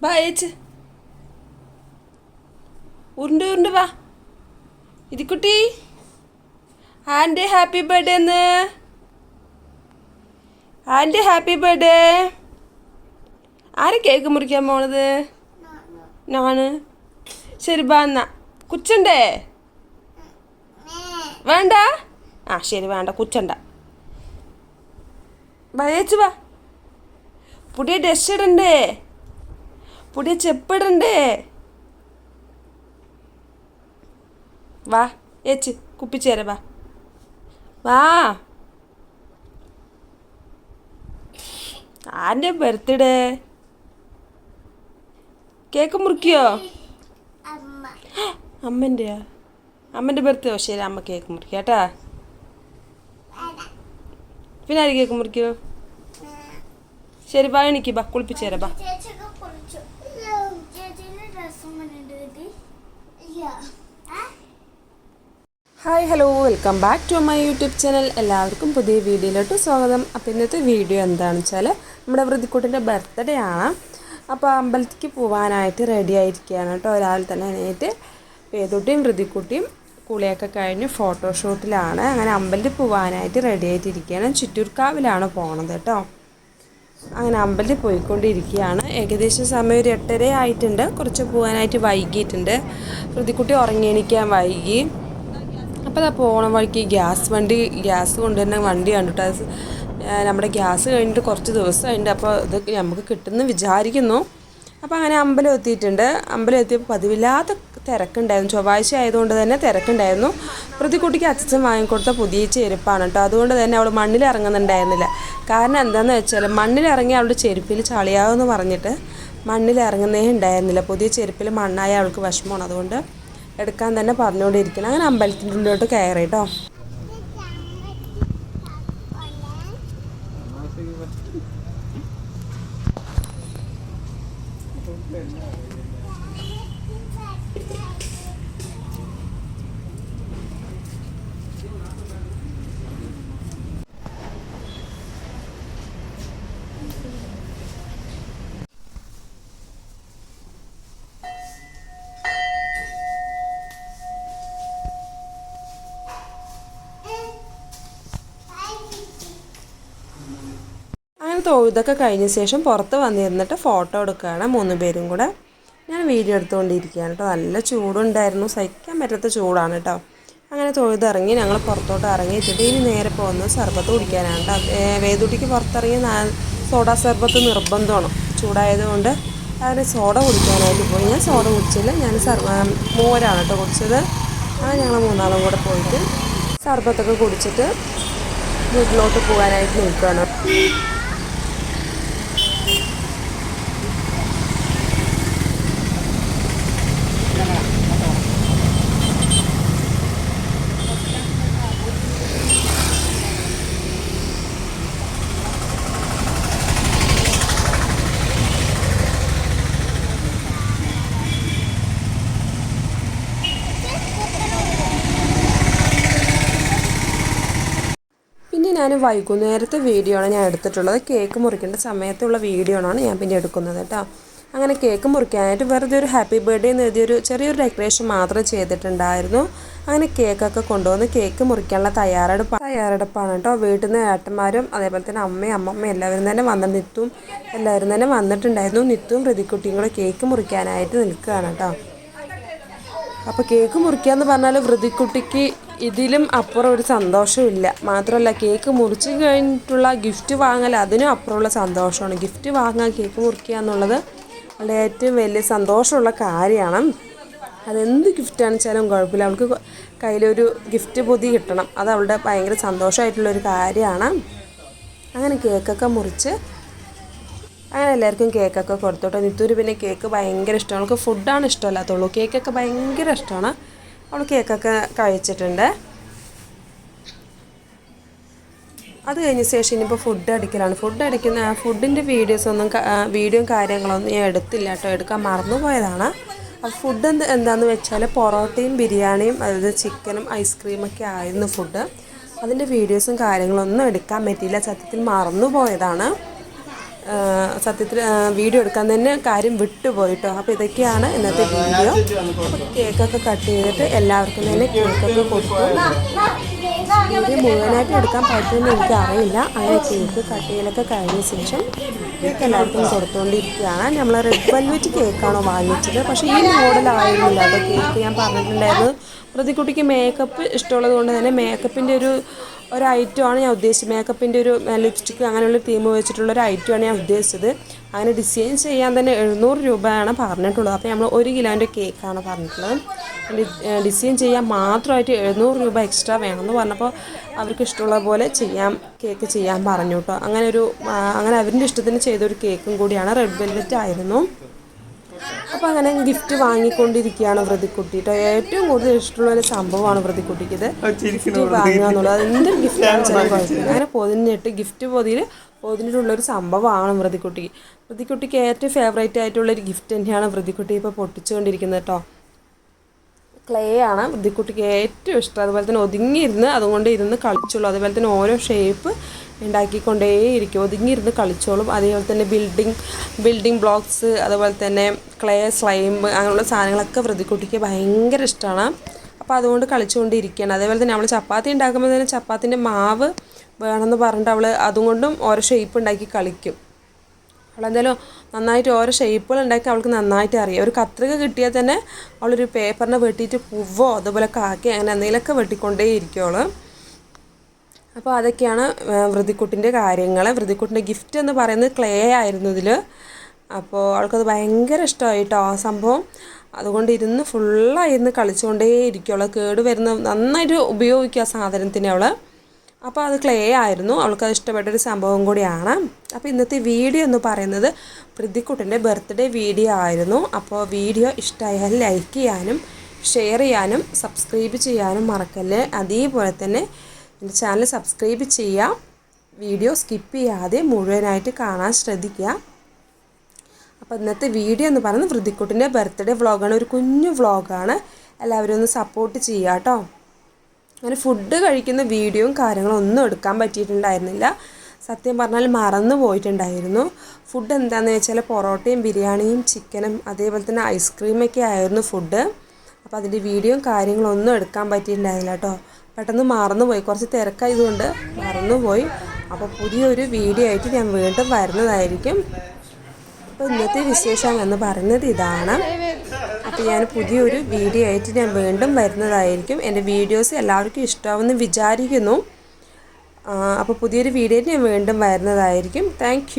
വാ ഏച്ച് ഉരുണ്ട് ഉരുണ്ട് വാ ഇതിക്കുട്ടി ആൻ്റെ ഹാപ്പി ബർത്ത്ഡേ എന്ന് ആൻ്റെ ഹാപ്പി ബർത്ത്ഡേ ആരെ കേക്ക് മുറിക്കാൻ പോണത് ഞാന് ശരി ബാ എന്നാ കുച്ചണ്ടേ വേണ്ട ആ ശരി വേണ്ട കുച്ചണ്ട വയച്ച് വാ പുതിയ ഡ്രസ് ഇടണ്ടേ പുതിയ ചെപ്പിടണ്ടേ വാ ഏച്ച് കുപ്പിച്ചേര വാ വാ ആൻ്റെ ബർത്ത്ഡേ കേക്ക് മുറിക്കോ അമ്മൻ്റെയാ അമ്മൻ്റെ ബർത്ത്ഡേ ശരി അമ്മ കേക്ക് മുറിക്കുക കേട്ടാ പിന്നെ ആര് കേക്ക് മുറിക്കോ ശരി ബാ എനിക്ക് ബാ കുളിപ്പിച്ചേരാ ബാ hi hello welcome back to my YouTube channel എല്ലാവർക്കും പുതിയ വീഡിയോയിലോട്ട് സ്വാഗതം. അപ്പോൾ ഇന്നത്തെ വീഡിയോ എന്താണെന്ന് വെച്ചാൽ നമ്മുടെ വൃതിക്കുട്ടിൻ്റെ ബർത്ത്ഡേ ആണ്. അപ്പോൾ അമ്പലത്തിലേക്ക് പോകാനായിട്ട് റെഡി ആയിരിക്കുകയാണ് കേട്ടോ. രാവിലെ തന്നെ എണീറ്റ് വേദുട്ടിയും വൃതിക്കുട്ടിയും കുളിയൊക്കെ കഴിഞ്ഞ് ഫോട്ടോഷൂട്ടിലാണ്. അങ്ങനെ അമ്പലത്തിൽ പോകാനായിട്ട് റെഡി ആയിട്ടിരിക്കുകയാണ്. ചുറ്റൂർക്കാവിലാണ് പോണത് കേട്ടോ. അങ്ങനെ അമ്പലത്തിൽ പോയിക്കൊണ്ടിരിക്കുകയാണ്. ഏകദേശം സമയം ഒരു 8:30 ആയിട്ടുണ്ട്. കുറച്ച് പോകാനായിട്ട് വൈകിയിട്ടുണ്ട്. വൃതിക്കുട്ടി ഉറങ്ങി എണീക്കാൻ വൈകി. അപ്പോൾ അതാ പോണ വഴിക്ക് ഗ്യാസ് കൊണ്ടുവരുന്ന വണ്ടി കണ്ടിട്ട് അത് നമ്മുടെ ഗ്യാസ് കഴിഞ്ഞിട്ട് കുറച്ച് ദിവസമായിട്ടുണ്ട്. അപ്പോൾ ഇത് നമുക്ക് കിട്ടുമെന്ന് വിചാരിക്കുന്നു. അപ്പോൾ അങ്ങനെ അമ്പലം എത്തിയിട്ടുണ്ട്. അമ്പലം എത്തിയപ്പോൾ പതിവില്ലാത്ത തിരക്കുണ്ടായിരുന്നു. ചൊവ്വാഴ്ച ആയതുകൊണ്ട് തന്നെ തിരക്കുണ്ടായിരുന്നു. വൃതിക്കുട്ടിക്ക് അച്ഛൻ വാങ്ങിക്കൊടുത്ത പുതിയ ചെരുപ്പാണ് കേട്ടോ. അതുകൊണ്ട് തന്നെ അവൾ മണ്ണിൽ ഇറങ്ങുന്നുണ്ടായിരുന്നില്ല. കാരണം എന്താണെന്ന് വെച്ചാൽ മണ്ണിലിറങ്ങി അവളുടെ ചെരുപ്പിൽ ചളിയാവുമെന്ന് പറഞ്ഞിട്ട് മണ്ണിൽ ഇറങ്ങുന്നേ ഉണ്ടായിരുന്നില്ല. പുതിയ ചെരുപ്പിൽ മണ്ണായ അവൾക്ക് വിഷമമാണ്. അതുകൊണ്ട് എടുക്കാൻ തന്നെ പറഞ്ഞുകൊണ്ടിരിക്കണം. അങ്ങനെ അമ്പലത്തിൻ്റെ ഉള്ളിലോട്ട് കയറി കേട്ടോ. തൊഴുതൊക്കെ കഴിഞ്ഞ ശേഷം പുറത്ത് വന്നിരുന്നിട്ട് ഫോട്ടോ എടുക്കുകയാണ് 3 പേരും കൂടെ. ഞാൻ വീഡിയോ എടുത്തുകൊണ്ടിരിക്കുകയാണ് കേട്ടോ. നല്ല ചൂടുണ്ടായിരുന്നു, സഹിക്കാൻ പറ്റാത്ത ചൂടാണ് കേട്ടോ. അങ്ങനെ തൊഴുതിറങ്ങി ഞങ്ങൾ പുറത്തോട്ട് ഇറങ്ങിയിട്ടുണ്ട്. ഇനി നേരെ പോകുന്നത് സർബത്ത് കുടിക്കാനാണ് കേട്ടോ. വേദുട്ടിക്ക് പുറത്തിറങ്ങി സോഡ സർബത്ത് നിർബന്ധമാണ്. ചൂടായതുകൊണ്ട് അങ്ങനെ സോഡ കുടിക്കാനായിട്ട് പോയി. ഞാൻ സോഡ കുടിച്ചില്ല, ഞാൻ മോരാണ് കേട്ടോ കുടിച്ചത്. അങ്ങനെ ഞങ്ങൾ 3 കൂടെ പോയിട്ട് സർബത്തൊക്കെ കുടിച്ചിട്ട് വീട്ടിലോട്ട് പോകാനായിട്ട് നിൽക്കുകയാണ്. ഞാൻ വൈകുന്നേരത്തെ വീഡിയോ ആണ് ഞാൻ എടുത്തിട്ടുള്ളത്. കേക്ക് മുറിക്കേണ്ട സമയത്തുള്ള വീഡിയോ ആണ് ഞാൻ പിന്നെ എടുക്കുന്നത് കേട്ടോ. അങ്ങനെ കേക്ക് മുറിക്കാനായിട്ട് വെറുതെ ഒരു ഹാപ്പി ബർത്ത്ഡേ എന്ന് എഴുതിയൊരു ചെറിയൊരു ഡെക്കറേഷൻ മാത്രം ചെയ്തിട്ടുണ്ടായിരുന്നു. അങ്ങനെ കേക്കൊക്കെ കൊണ്ടുവന്ന് കേക്ക് മുറിക്കാനുള്ള തയ്യാറെടുപ്പാണ് കേട്ടോ. വീട്ടിൽ നിന്ന് ഏട്ടന്മാരും അതേപോലെ തന്നെ അമ്മയും എല്ലാവരും തന്നെ എല്ലാവരും തന്നെ വന്നിട്ടുണ്ടായിരുന്നു. നിത്തും വൃതിക്കുട്ടിയും കൂടെ കേക്ക് മുറിക്കാനായിട്ട് നിൽക്കുകയാണ് കേട്ടോ. അപ്പോൾ കേക്ക് മുറിക്കുക എന്ന് പറഞ്ഞാൽ വൃതിക്കുട്ടിക്ക് ഇതിലും അപ്പുറം ഒരു സന്തോഷമില്ല. മാത്രമല്ല കേക്ക് മുറിച്ച് കഴിഞ്ഞിട്ടുള്ള ഗിഫ്റ്റ് വാങ്ങൽ അതിനും അപ്പുറമുള്ള സന്തോഷമാണ്. ഗിഫ്റ്റ് വാങ്ങാൻ കേക്ക് മുറിക്കുക എന്നുള്ളത് അവളുടെ ഏറ്റവും വലിയ സന്തോഷമുള്ള കാര്യമാണ്. അതെന്ത് ഗിഫ്റ്റാണെന്ന് വെച്ചാലും കുഴപ്പമില്ല, അവൾക്ക് കയ്യിലൊരു ഗിഫ്റ്റ് പൊതി കിട്ടണം. അത് അവളുടെ ഭയങ്കര സന്തോഷമായിട്ടുള്ളൊരു കാര്യമാണ്. അങ്ങനെ കേക്കൊക്കെ മുറിച്ച് അങ്ങനെ എല്ലാവർക്കും കേക്കൊക്കെ കൊടുത്തോട്ടെ. നിത്തൂര് പിന്നെ കേക്ക് ഭയങ്കര ഇഷ്ടമാണ്. അവൾക്ക് ഫുഡാണ് ഇഷ്ടമല്ലാത്തുള്ളൂ, കേക്കൊക്കെ ഭയങ്കര ഇഷ്ടമാണ്. അവൾ കേക്കൊക്കെ കഴിച്ചിട്ടുണ്ട്. അത് കഴിഞ്ഞ ശേഷം ഇനിയിപ്പോൾ ഫുഡ് അടിക്കലാണ്. ഫുഡിൻ്റെ വീഡിയോയും കാര്യങ്ങളൊന്നും ഞാൻ എടുത്തില്ല കേട്ടോ, എടുക്കാൻ മറന്നുപോയതാണ്. അപ്പോൾ ഫുഡ് എന്താണെന്ന് വെച്ചാൽ പൊറോട്ടയും ബിരിയാണിയും അതായത് ചിക്കനും ഐസ്ക്രീമൊക്കെ ആയിരുന്നു ഫുഡ്. അതിൻ്റെ വീഡിയോസും കാര്യങ്ങളൊന്നും എടുക്കാൻ പറ്റിയില്ല, സത്യത്തിൽ മറന്നുപോയതാണ്. സത്യത്തിൽ വീഡിയോ എടുക്കാൻ തന്നെ കാര്യം വിട്ടുപോയിട്ടോ. അപ്പോൾ ഇതൊക്കെയാണ് ഇന്നത്തെ വീഡിയോ. അപ്പോൾ കേക്കൊക്കെ കട്ട് ചെയ്തിട്ട് എല്ലാവർക്കും തന്നെ കേക്കൊക്കെ കൊടുത്തു. വീഡിയോ മുഴുവനായിട്ട് എടുക്കാൻ പറ്റുമെന്ന് എനിക്കറിയില്ല. അങ്ങനെ കേക്ക് കട്ട് ചെയ്യലൊക്കെ കഴിഞ്ഞ ശേഷം കേക്ക് എല്ലാവർക്കും കൊടുത്തുകൊണ്ടിരിക്കുകയാണ്. നമ്മൾ റെഡ് വെൽവെറ്റ് കേക്കാണോ വാങ്ങിച്ചത്, പക്ഷേ ഈ മോഡലായിരുന്നില്ല അത് കേക്ക്. ഞാൻ പറഞ്ഞിട്ടുണ്ടായിരുന്നു പ്രതിക്കുട്ടിക്ക് മേക്കപ്പ് ഇഷ്ടമുള്ളത് കൊണ്ട് തന്നെ മേക്കപ്പിൻ്റെ ഒരു ഐറ്റമാണ് ഞാൻ ഉദ്ദേശിച്ചത്. മേക്കപ്പിൻ്റെ ഒരു ലിപ്സ്റ്റിക്ക് അങ്ങനെയുള്ള തീം വെച്ചിട്ടുള്ളൊരു ഐറ്റമാണ് ഞാൻ ഉദ്ദേശിച്ചത്. അങ്ങനെ ഡിസൈൻ ചെയ്യാൻ തന്നെ 700 രൂപയാണ് പറഞ്ഞിട്ടുള്ളത്. അപ്പോൾ നമ്മൾ 1 കിലോൻ്റെ കേക്കാണ് പറഞ്ഞിട്ടുള്ളത്. ഡിസൈൻ ചെയ്യാൻ മാത്രമായിട്ട് 700 രൂപ എക്സ്ട്രാ വേണമെന്ന് പറഞ്ഞപ്പോൾ അവർക്ക് ഇഷ്ടമുള്ള പോലെ കേക്ക് ചെയ്യാൻ പറഞ്ഞു കേട്ടോ. അങ്ങനെ അവരുടെ ഇഷ്ടത്തിന് ചെയ്തൊരു കേക്കും കൂടിയാണ്. റെഡ് വെൽവെറ്റ് ആയിരുന്നു. അപ്പോൾ അങ്ങനെ ഗിഫ്റ്റ് വാങ്ങിക്കൊണ്ടിരിക്കുകയാണ് വൃതിക്കുട്ടി കേട്ടോ. ഏറ്റവും കൂടുതൽ ഇഷ്ടമുള്ളൊരു സംഭവമാണ് വൃതിക്കുട്ടിക്ക് ഇത് ഗിഫ്റ്റ് വാങ്ങുക എന്നുള്ളത്. എന്തൊരു ഗിഫ്റ്റാണ് ചില കുഴപ്പമില്ല. അങ്ങനെ പൊതിഞ്ഞിട്ട് ഗിഫ്റ്റ് പൊതിഞ്ഞിട്ടുള്ളൊരു സംഭവമാണ് വൃതിക്കുട്ടിക്ക് ഏറ്റവും ഫേവറേറ്റ് ആയിട്ടുള്ളൊരു ഗിഫ്റ്റ് തന്നെയാണ് വൃതിക്കുട്ടി ഇപ്പോൾ പൊട്ടിച്ചുകൊണ്ടിരിക്കുന്നത് കേട്ടോ. ക്ലേ ആണ് വൃതിക്കുട്ടിക്ക് ഏറ്റവും ഇഷ്ടം. അതുപോലെ തന്നെ ഒതുങ്ങിയിരുന്ന് അതുകൊണ്ട് ഇരുന്ന് കളിച്ചോളൂ. അതുപോലെ തന്നെ ഓരോ ഷേപ്പ് ഉണ്ടാക്കിക്കൊണ്ടേയിരിക്കും. ഒതുങ്ങിയിരുന്ന് കളിച്ചോളും. അതേപോലെ തന്നെ ബിൽഡിംഗ് ബ്ലോക്സ്, അതുപോലെ തന്നെ ക്ലേ, സ്ലൈം അങ്ങനെയുള്ള സാധനങ്ങളൊക്കെ വൃതിക്കുട്ടിക്ക് ഭയങ്കര ഇഷ്ടമാണ്. അപ്പോൾ അതുകൊണ്ട് കളിച്ചുകൊണ്ടിരിക്കുകയാണ്. അതേപോലെ തന്നെ നമ്മൾ ചപ്പാത്തി ഉണ്ടാക്കുമ്പോൾ തന്നെ ചപ്പാത്തിൻ്റെ മാവ് വേണമെന്ന് പറഞ്ഞിട്ട് അവൾ അതുകൊണ്ടും ഓരോ ഷേപ്പ് ഉണ്ടാക്കി കളിക്കും. അവളെന്തായാലും നന്നായിട്ട് ഓരോ ഷേപ്പുകൾ ഉണ്ടാക്കി അവൾക്ക് നന്നായിട്ട് അറിയാം. ഒരു കത്രിക കിട്ടിയാൽ തന്നെ അവളൊരു പേപ്പറിനെ വെട്ടിയിട്ട് പൂവോ അതുപോലെ കാക്കി അങ്ങനെ എന്തെങ്കിലുമൊക്കെ വെട്ടിക്കൊണ്ടേ ഇരിക്കുവോള്. അപ്പോൾ അതൊക്കെയാണ് വൃതിക്കുട്ടിൻ്റെ കാര്യങ്ങൾ. വൃതിക്കുട്ടിൻ്റെ ഗിഫ്റ്റ് എന്ന് പറയുന്നത് ക്ലേ ആയിരുന്നു ഇതിൽ. അപ്പോൾ അവൾക്കത് ഭയങ്കര ഇഷ്ടമായിട്ടോ ആ സംഭവം. അതുകൊണ്ട് ഫുള്ളായിരുന്ന് കളിച്ചുകൊണ്ടേ ഇരിക്കുവോള്. കേട് വരുന്ന നന്നായിട്ട് ഉപയോഗിക്കുക ആ സാധനത്തിന് അവൾ. അപ്പോൾ അത് ക്ലേ ആയിരുന്നു. അവൾക്കത് ഇഷ്ടപ്പെട്ടൊരു സംഭവം കൂടിയാണ്. അപ്പോൾ ഇന്നത്തെ വീഡിയോ എന്ന് പറയുന്നത് വൃതിക്കുട്ടിൻ്റെ ബർത്ത്ഡേ വീഡിയോ ആയിരുന്നു. അപ്പോൾ വീഡിയോ ഇഷ്ടമായാൽ ലൈക്ക് ചെയ്യാനും ഷെയർ ചെയ്യാനും സബ്സ്ക്രൈബ് ചെയ്യാനും മറക്കല്ലേ. അതേപോലെ തന്നെ എൻ്റെ ചാനൽ സബ്സ്ക്രൈബ് ചെയ്യുക. വീഡിയോ സ്കിപ്പ് ചെയ്യാതെ മുഴുവനായിട്ട് കാണാൻ ശ്രദ്ധിക്കുക. അപ്പോൾ ഇന്നത്തെ വീഡിയോ എന്ന് പറയുന്നത് വൃതിക്കുട്ടിൻ്റെ ബർത്ത്ഡേ വ്ളോഗാണ്. ഒരു കുഞ്ഞു വ്ളോഗാണ്. എല്ലാവരും ഒന്ന് സപ്പോർട്ട് ചെയ്യുക കേട്ടോ. അങ്ങനെ ഫുഡ് കഴിക്കുന്ന വീഡിയോയും കാര്യങ്ങളും ഒന്നും എടുക്കാൻ പറ്റിയിട്ടുണ്ടായിരുന്നില്ല. സത്യം പറഞ്ഞാൽ മറന്നു പോയിട്ടുണ്ടായിരുന്നു. ഫുഡ് എന്താണെന്ന് വെച്ചാൽ പൊറോട്ടയും ബിരിയാണിയും ചിക്കനും അതേപോലെ തന്നെ ഐസ്ക്രീമൊക്കെ ആയിരുന്നു ഫുഡ്. അപ്പോൾ അതിൻ്റെ വീഡിയോയും കാര്യങ്ങളും ഒന്നും എടുക്കാൻ പറ്റിയിട്ടുണ്ടായിരുന്നില്ല കേട്ടോ. പെട്ടെന്ന് മറന്നുപോയി. കുറച്ച് തിരക്കായതുകൊണ്ട് മറന്നുപോയി. അപ്പോൾ പുതിയൊരു വീഡിയോ ആയിട്ട് ഞാൻ വീണ്ടും വരുന്നതായിരിക്കും. അപ്പോൾ ഇന്നത്തെ വിശേഷം എന്ന് പറയുന്നത് ഇതാണ്. അപ്പോൾ ഞാൻ പുതിയൊരു വീഡിയോ ആയിട്ട് ഞാൻ വീണ്ടും വരുന്നതായിരിക്കും. എൻ്റെ വീഡിയോസ് എല്ലാവർക്കും ഇഷ്ടമാവുമെന്ന് വിചാരിക്കുന്നു. അപ്പോൾ പുതിയൊരു വീഡിയോ ആയിട്ട് ഞാൻ വീണ്ടും വരുന്നതായിരിക്കും. താങ്ക്